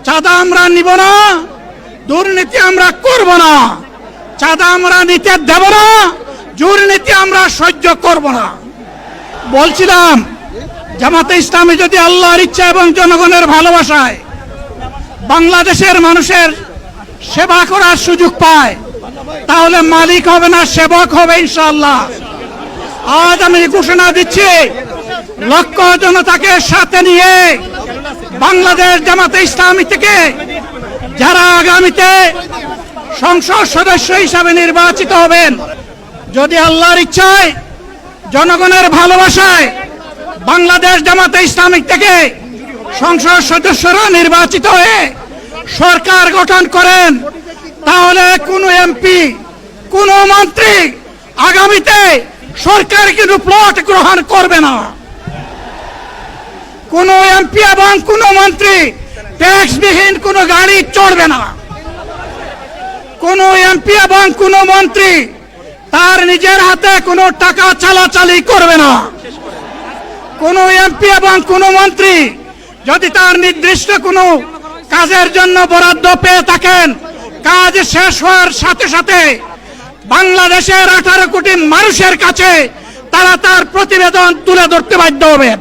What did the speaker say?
চাঁদা আমরা নিব না, দুর্নীতি আমরা করব না। চাঁদা আমরা নিতে দেব না, দুর্নীতি আমরা সহ্য করব না। বলছিলাম জামাতে ইসলামী যদি আল্লাহর ইচ্ছা এবং জনগণের ভালোবাসায় বাংলাদেশের মানুষের সেবা করার সুযোগ পায়, তাহলে মালিক হবে না, সেবক হবে ইনশাআল্লাহ। আজ আমি ঘোষণা দিচ্ছি, লক্ষ জনতাকে সাথে নিয়ে বাংলাদেশ জামাতে ইসলামী থেকে যারা আগামীতে সংসদ সদস্য হিসাবে নির্বাচিত হবেন, যদি আল্লাহর ইচ্ছায় জনগণের ভালোবাসায় বাংলাদেশ জামাতে ইসলামী থেকে সংসদ সদস্যরা নির্বাচিত হয়ে সরকার গঠন করেন, তাহলে কোনো এমপি, কোনো মন্ত্রী আগামীতে সরকার কিন্তু প্লট গ্রহণ করবে না। কোনো এমপি এবং কোনো মন্ত্রী ট্যাক্সবিহীন কোনো গাড়ি চড়বে না। কোনো এমপি এবং কোনো মন্ত্রী তার নিজের হাতে কোনো টাকা চালাচালি করবে না। কোনো এমপি এবং কোনো মন্ত্রী যদি তার নির্দিষ্ট কোনো কাজের জন্য বরাদ্দ পেয়ে থাকেন, কাজ শেষ হওয়ার সাথে সাথে বাংলাদেশের 18 কোটি মানুষের কাছে তারা তার প্রতিবেদন তুলে ধরতে বাধ্য হবেন।